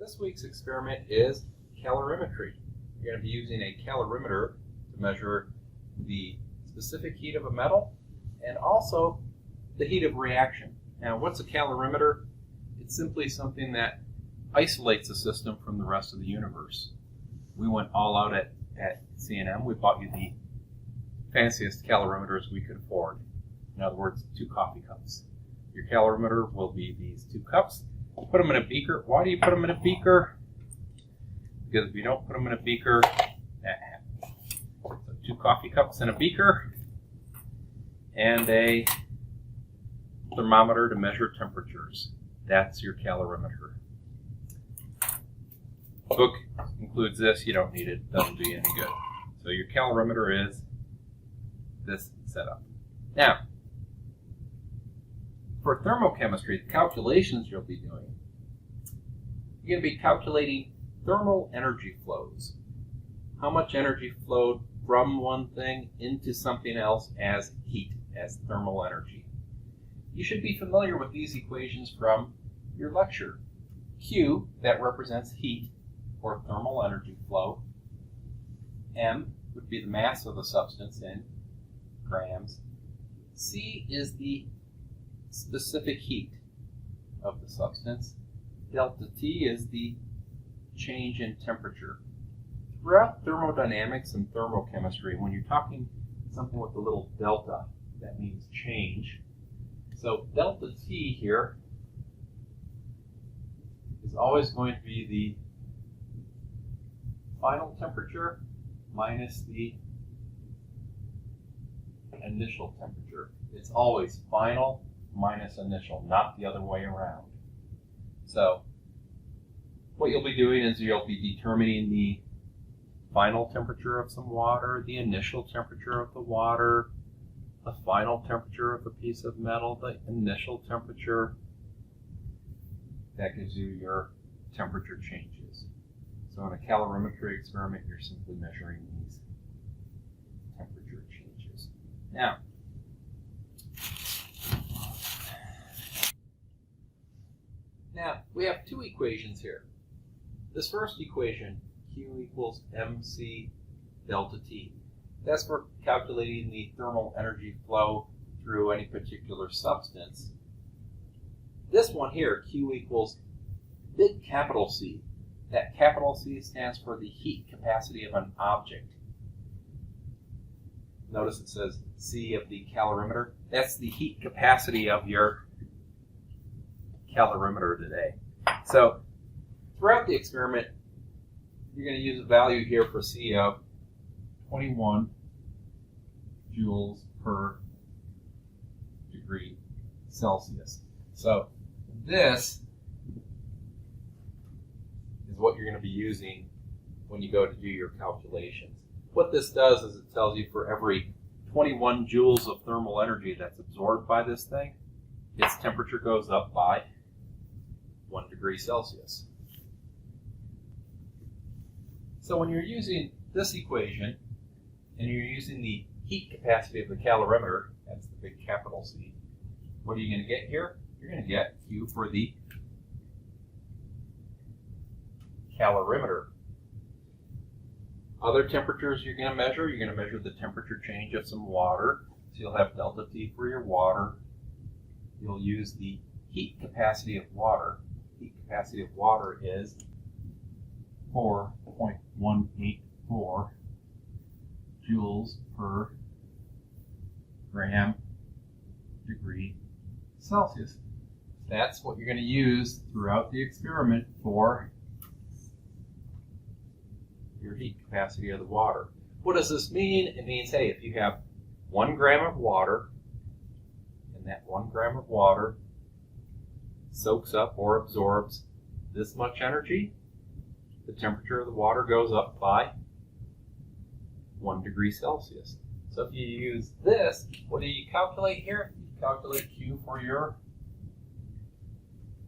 This week's experiment is calorimetry. You're going to be using a calorimeter to measure the specific heat of a metal and also the heat of reaction. Now, what's a calorimeter? It's simply something that isolates a system from the rest of the universe. We went all out at C&M. We bought you the fanciest calorimeters we could afford. In other words, 2 coffee cups. Your calorimeter will be these 2 cups. Put them in a beaker. Why do you put them in a beaker? Because if you don't put them in a beaker, that happens. So 2 coffee cups in a beaker and a thermometer to measure temperatures. That's your calorimeter. The book includes this. You don't need it. Doesn't do you any good. So your calorimeter is this setup. Now, for thermochemistry, the calculations you'll be doing, you're going to be calculating thermal energy flows. How much energy flowed from one thing into something else as heat, as thermal energy. You should be familiar with these equations from your lecture. Q, that represents heat or thermal energy flow. M would be the mass of the substance in grams. C is the specific heat of the substance. Delta T is the change in temperature. Throughout thermodynamics and thermochemistry, when you're talking something with a little delta, that means change. So delta T here is always going to be the final temperature minus the initial temperature. It's always final minus initial, not the other way around. So what you'll be doing is you'll be determining the final temperature of some water, the initial temperature of the water, the final temperature of a piece of metal, the initial temperature. That gives you your temperature changes. So in a calorimetry experiment, you're simply measuring these temperature changes. Now, we have 2 equations here. This first equation, Q equals mc delta T. That's for calculating the thermal energy flow through any particular substance. This one here, Q equals big capital C. That capital C stands for the heat capacity of an object. Notice it says C of the calorimeter. That's the heat capacity of your calorimeter today. So throughout the experiment, you're going to use a value here for C of 21 joules per degree Celsius. So this is what you're going to be using when you go to do your calculations. What this does is it tells you for every 21 joules of thermal energy that's absorbed by this thing, its temperature goes up by 1 degree Celsius. So when you're using this equation and you're using the heat capacity of the calorimeter, that's the big capital C, what are you going to get here? You're going to get Q for the calorimeter. Other temperatures you're going to measure the temperature change of some water. So you'll have delta T for your water. You'll use the heat capacity of water. Heat capacity of water is 4.184 joules per gram degree Celsius. That's what you're going to use throughout the experiment for your heat capacity of the water. What does this mean? It means, hey, if you have 1 gram of water, and that 1 gram of water soaks up or absorbs this much energy, the temperature of the water goes up by 1 degree Celsius. So if you use this, what do you calculate here? You calculate Q for your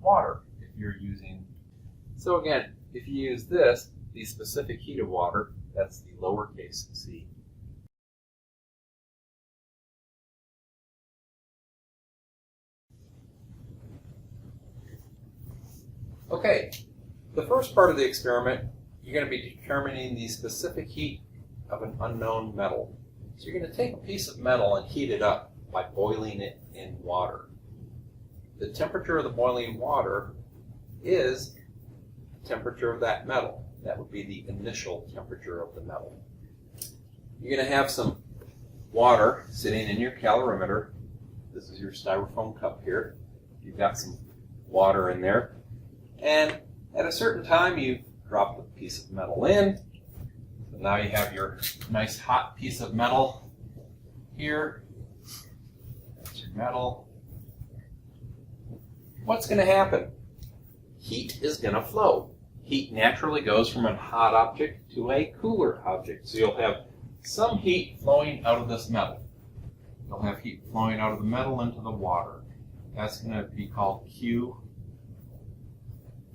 water if you're using. So again, if you use this, the specific heat of water, that's the lowercase c. Okay, The first part of the experiment, you're going to be determining the specific heat of an unknown metal. So you're going to take a piece of metal and heat it up by boiling it in water. The temperature of the boiling water is the temperature of that metal. That would be the initial temperature of the metal. You're going to have some water sitting in your calorimeter. This is your styrofoam cup here. You've got some water in there. And at a certain time, you drop the piece of metal in. So now you have your nice hot piece of metal here. That's your metal. What's going to happen? Heat is going to flow. Heat naturally goes from a hot object to a cooler object. So you'll have some heat flowing out of this metal. You'll have heat flowing out of the metal into the water. That's going to be called Q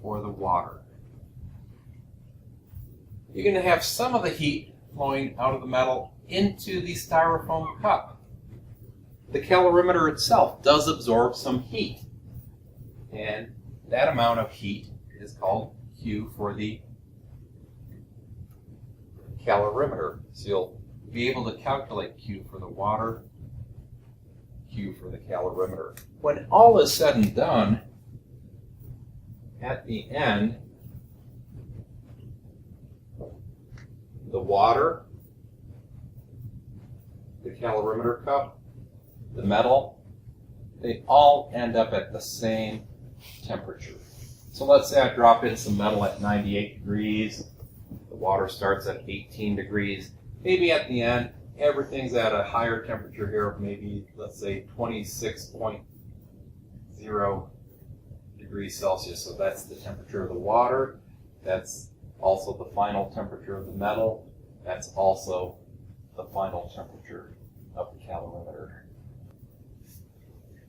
for the water. You're going to have some of the heat flowing out of the metal into the styrofoam cup. The calorimeter itself does absorb some heat, and that amount of heat is called Q for the calorimeter. So you'll be able to calculate Q for the water, Q for the calorimeter. When all is said and done, at the end, the water, the calorimeter cup, the metal, they all end up at the same temperature. So let's say I drop in some metal at 98 degrees. The water starts at 18 degrees. Maybe at the end, everything's at a higher temperature here of maybe, let's say, 26.0 degrees Celsius. So that's the temperature of the water. That's also the final temperature of the metal. That's also the final temperature of the calorimeter.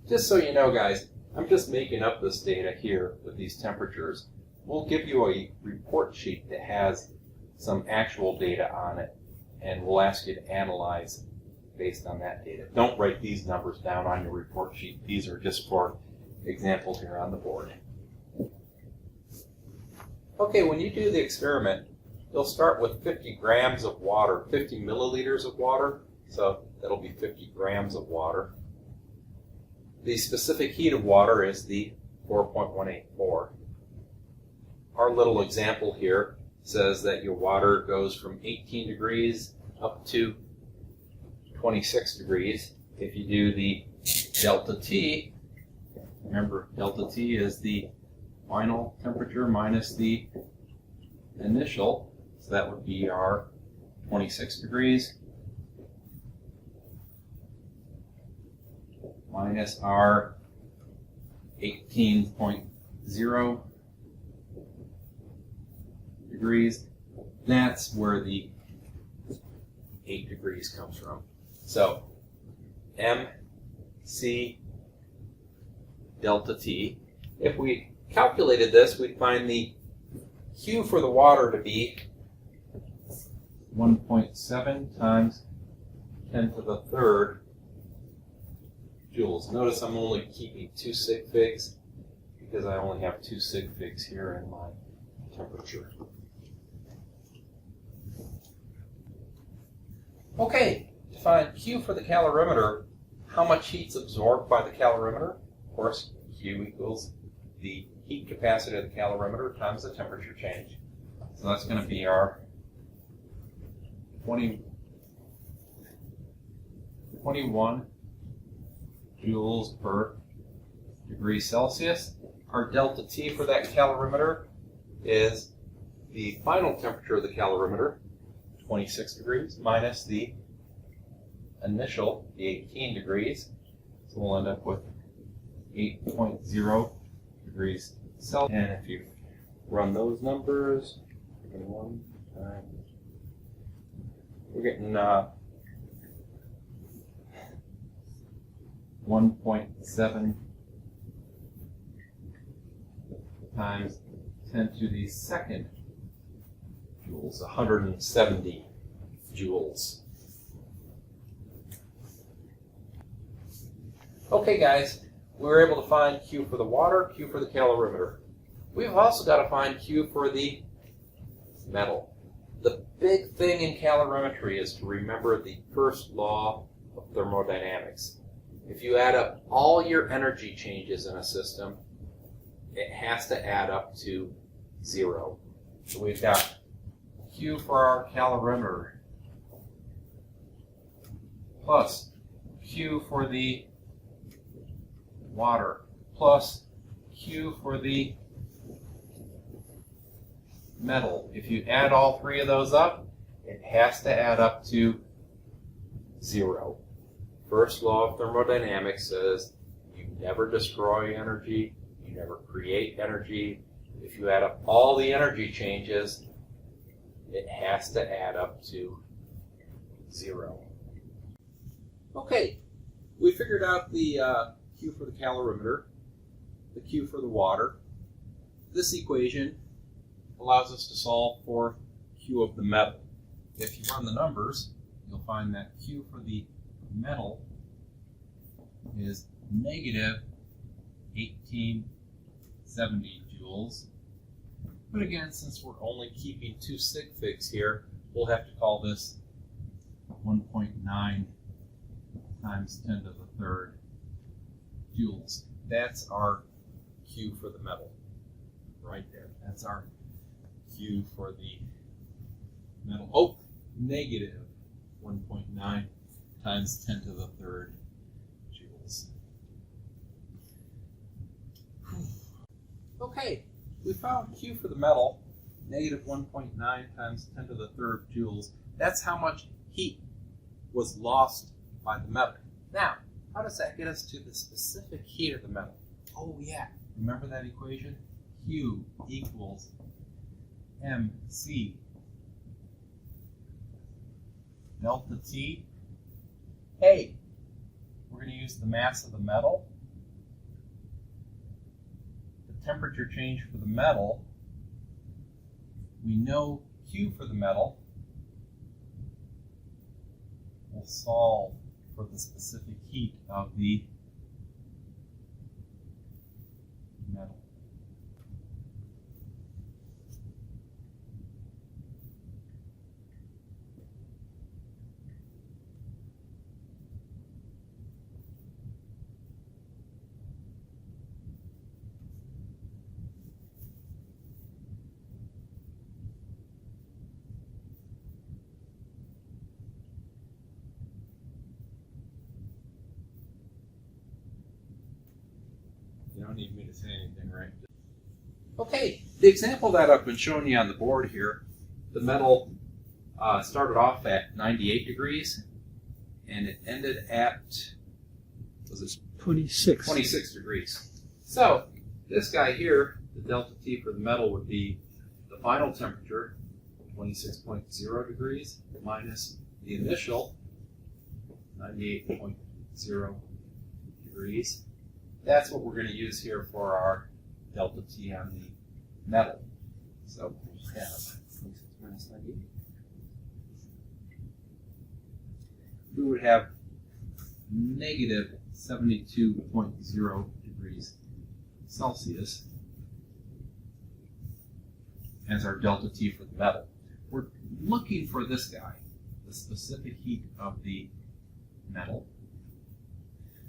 Just so you know, guys, I'm just making up this data here with these temperatures. We'll give you a report sheet that has some actual data on it, and we'll ask you to analyze based on that data. Don't write these numbers down on your report sheet. These are just for examples here on the board. Okay, when you do the experiment, you'll start with 50 grams of water, 50 milliliters of water, so that'll be 50 grams of water. The specific heat of water is the 4.184. Our little example here says that your water goes from 18 degrees up to 26 degrees. If you do the delta T, remember delta T is the final temperature minus the initial, so that would be our 26 degrees minus our 18.0 degrees. That's where the 8 degrees comes from. So MC delta T. If we calculated this, we'd find the Q for the water to be 1.7 times 10 to the third joules. Notice I'm only keeping 2 sig figs because I only have 2 sig figs here in my temperature. Okay, to find Q for the calorimeter, how much heat's absorbed by the calorimeter? Of course, Q equals the heat capacity of the calorimeter times the temperature change. So that's going to be our 21 joules per degree Celsius. Our delta T for that calorimeter is the final temperature of the calorimeter, 26 degrees, minus the initial, the 18 degrees. So we'll end up with 8.0 degrees Celsius. And if you run those numbers, we're getting 1.7 times 10 to the second joules, 170 joules. Okay, guys, we were able to find Q for the water, Q for the calorimeter. We've also got to find Q for the metal. The big thing in calorimetry is to remember the first law of thermodynamics. If you add up all your energy changes in a system, it has to add up to 0. So we've got Q for our calorimeter plus Q for the water plus Q for the metal. If you add all three of those up, it has to add up to 0. First law of thermodynamics says you never destroy energy, you never create energy. If you add up all the energy changes, it has to add up to 0. Okay, we figured out the Q for the calorimeter, the Q for the water. This equation allows us to solve for Q of the metal. If you run the numbers, you'll find that Q for the metal is negative 1870 joules. But again, since we're only keeping 2 sig figs here, we'll have to call this 1.9 times 10 to the third joules. That's our Q for the metal right there. That's our Q for the metal. Oh, negative 1.9 times 10 to the third joules. Okay, we found Q for the metal, negative 1.9 times 10 to the third joules. That's how much heat was lost by the metal. Now, how does that get us to the specific heat of the metal? Oh yeah, remember that equation? Q equals MC delta T. Hey, we're going to use the mass of the metal, the temperature change for the metal. We know Q for the metal. We'll solve for the specific heat of the metal. You don't need me to say anything, right? Okay, the example that I've been showing you on the board here, the metal started off at 98 degrees and it ended at, was it 26. 26 degrees. So this guy here, the delta T for the metal would be the final temperature, 26.0 degrees, minus the initial, 98.0 degrees. That's what we're going to use here for our delta T on the metal. So we have 26 minus 98. We would have negative 72.0 degrees Celsius as our delta T for the metal. We're looking for this guy, the specific heat of the metal.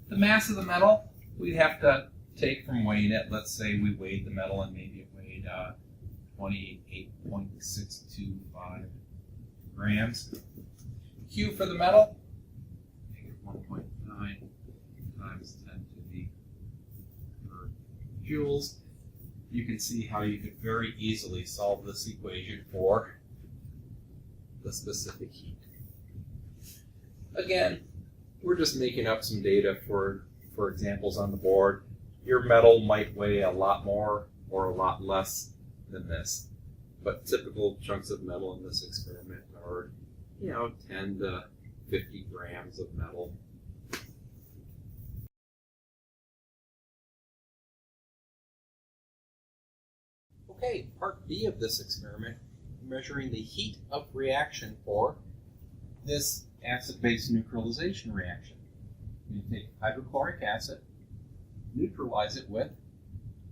The mass of the metal, we'd have to take from weighing it. Let's say we weighed the metal and maybe it weighed 28.625 grams. Q for the metal, negative 1.9 times 10 to the third joules. You can see how you could very easily solve this equation for the specific heat. Again, we're just making up some data for examples on the board. Your metal might weigh a lot more or a lot less than this, but typical chunks of metal in this experiment are, 10 to 50 grams of metal. Okay, part B of this experiment, measuring the heat of reaction for this acid-base neutralization reaction. You take hydrochloric acid, neutralize it with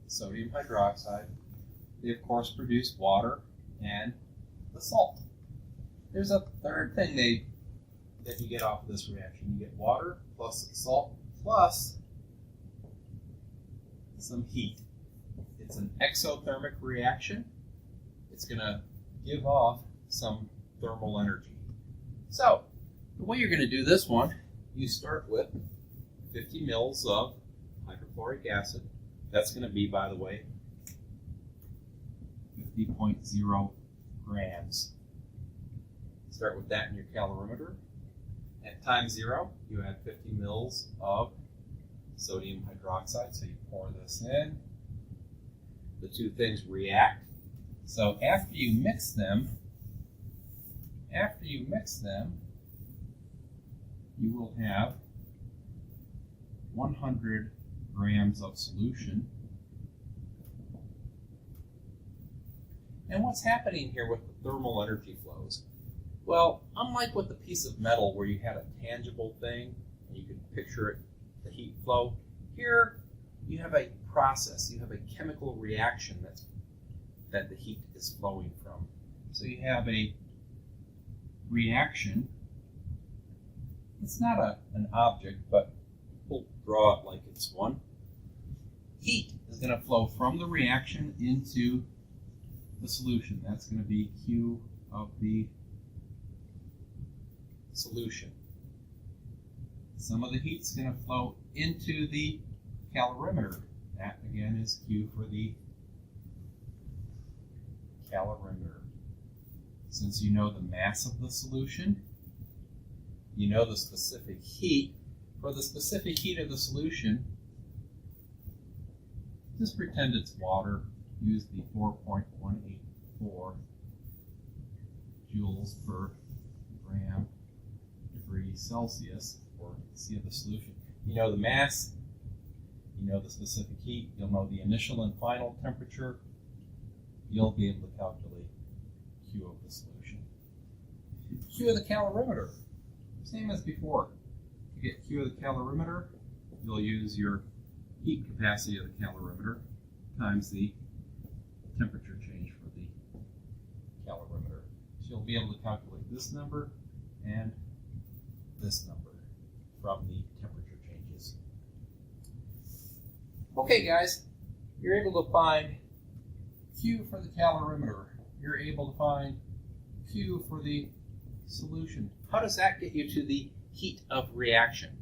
sodium hydroxide, they of course produce water and the salt. There's a third thing that you get off of this reaction. You get water plus salt plus some heat. It's an exothermic reaction. It's going to give off some thermal energy. So, the way you're going to do this one, you start with 50 mils of hydrochloric acid. That's going to be, by the way, 50.0 grams. Start with that in your calorimeter. At time 0, you add 50 mils of sodium hydroxide. So you pour this in. The two things react. So after you mix them, you will have 100 grams of solution. And what's happening here with the thermal energy flows? Well, unlike with a piece of metal where you had a tangible thing and you could picture it, the heat flow, here you have a process, you have a chemical reaction that the heat is flowing from. So you have a reaction. It's not an object, but we'll draw it like it's one. Heat is going to flow from the reaction into the solution. That's going to be Q of the solution. Some of the heat's going to flow into the calorimeter. That again is Q for the calorimeter. Since you know the mass of the solution, you know the specific heat. For the specific heat of the solution, just pretend it's water. Use the 4.184 joules per gram degree Celsius for C of the solution. You know the mass, you know the specific heat, you'll know the initial and final temperature. You'll be able to calculate Q of the solution. Q of the calorimeter, same as before. To get Q of the calorimeter, you'll use your heat capacity of the calorimeter times the temperature change for the calorimeter. So you'll be able to calculate this number and this number from the temperature changes. Okay guys, you're able to find Q for the calorimeter. You're able to find Q for the solution. How does that get you to the heat of reaction?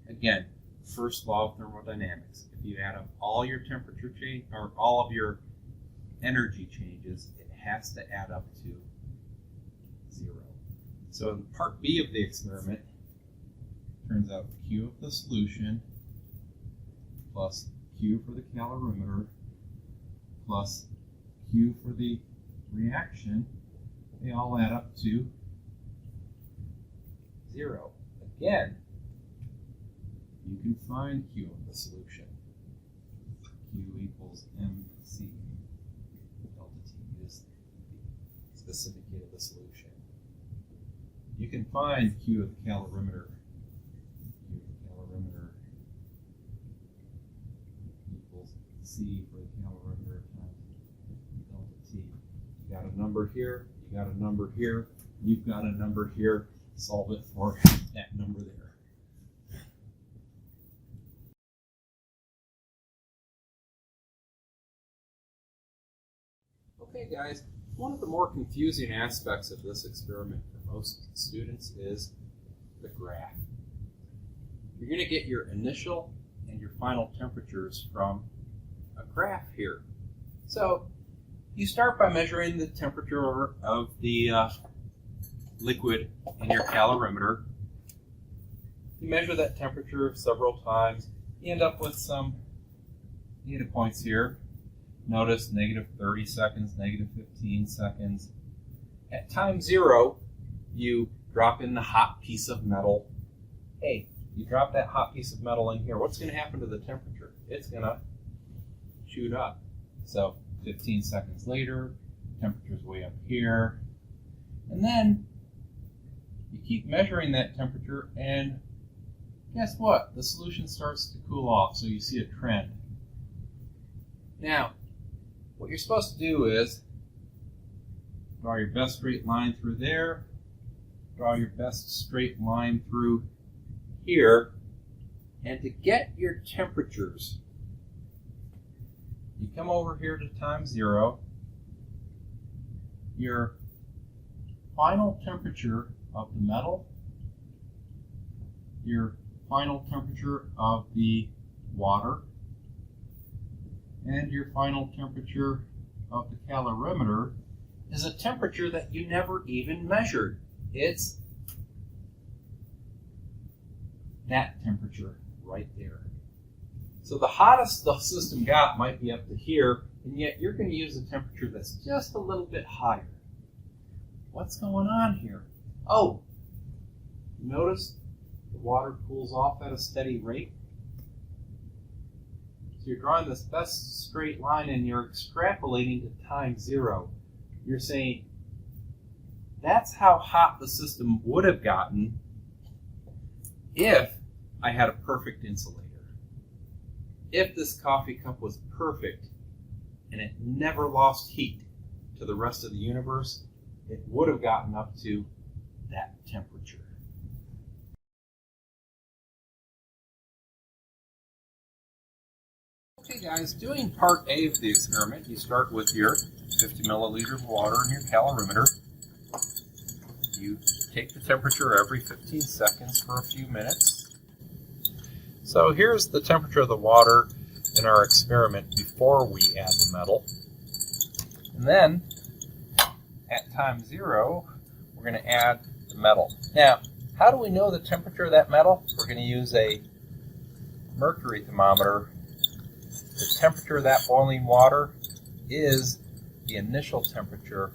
Again, first law of thermodynamics. If you add up all your temperature change or all of your energy changes, it has to add up to 0. So in part B of the experiment, turns out Q of the solution plus Q for the calorimeter plus Q for the reaction, they all add up to 0. Again, you can find Q of the solution. Q equals MC delta T is the specific heat of the solution. You can find Q of the calorimeter. Q of the calorimeter equals C for the calorimeter times delta T. You got a number here, you got a number here, you've got a number here. Solve it for that number there. Okay guys, one of the more confusing aspects of this experiment for most students is the graph. You're going to get your initial and your final temperatures from a graph here. So you start by measuring the temperature of the liquid in your calorimeter. You measure that temperature several times. You end up with some data points here. Notice negative 30 seconds, negative 15 seconds. At time 0, you drop in the hot piece of metal. Hey, you drop that hot piece of metal in here. What's going to happen to the temperature? It's going to shoot up. So 15 seconds later, temperature's way up here. And then you keep measuring that temperature, and guess what? The solution starts to cool off, so you see a trend. Now, what you're supposed to do is draw your best straight line through there, draw your best straight line through here, and to get your temperatures, you come over here to time 0. Your final temperature of the metal, your final temperature of the water, and your final temperature of the calorimeter is a temperature that you never even measured. It's that temperature right there. So the hottest the system got might be up to here, and yet you're going to use a temperature that's just a little bit higher. What's going on here? Oh, notice the water cools off at a steady rate. So you're drawing this best straight line and you're extrapolating to time 0. You're saying that's how hot the system would have gotten if I had a perfect insulator. If this coffee cup was perfect and it never lost heat to the rest of the universe, it would have gotten up to that temperature. Okay guys, doing part A of the experiment, you start with your 50 milliliters of water and your calorimeter. You take the temperature every 15 seconds for a few minutes. So here's the temperature of the water in our experiment before we add the metal. And then, at time 0, we're going to add the metal. Now, how do we know the temperature of that metal? We're going to use a mercury thermometer. The temperature of that boiling water is the initial temperature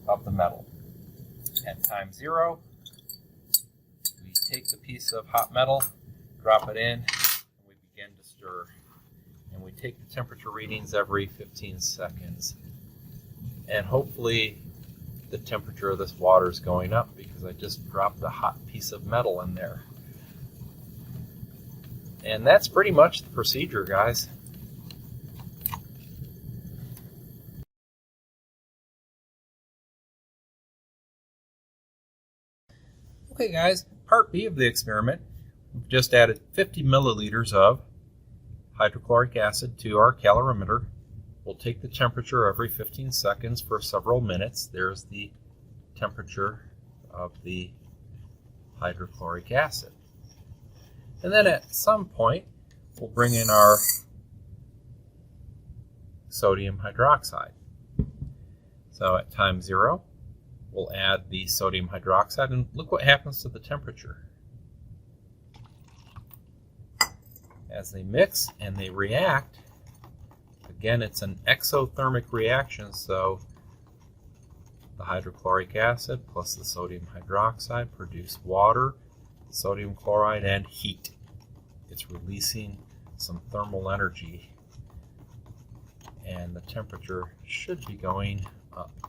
of the metal. At time 0, we take the piece of hot metal, drop it in, and we begin to stir. And we take the temperature readings every 15 seconds. And hopefully the temperature of this water is going up because I just dropped a hot piece of metal in there. And that's pretty much the procedure, guys. Okay guys, part B of the experiment, we've just added 50 milliliters of hydrochloric acid to our calorimeter. We'll take the temperature every 15 seconds for several minutes. There's the temperature of the hydrochloric acid. And then at some point, we'll bring in our sodium hydroxide. So at time 0, we'll add the sodium hydroxide, and look what happens to the temperature. As they mix and they react, again, it's an exothermic reaction, so the hydrochloric acid plus the sodium hydroxide produce water, sodium chloride, and heat. It's releasing some thermal energy, and the temperature should be going up.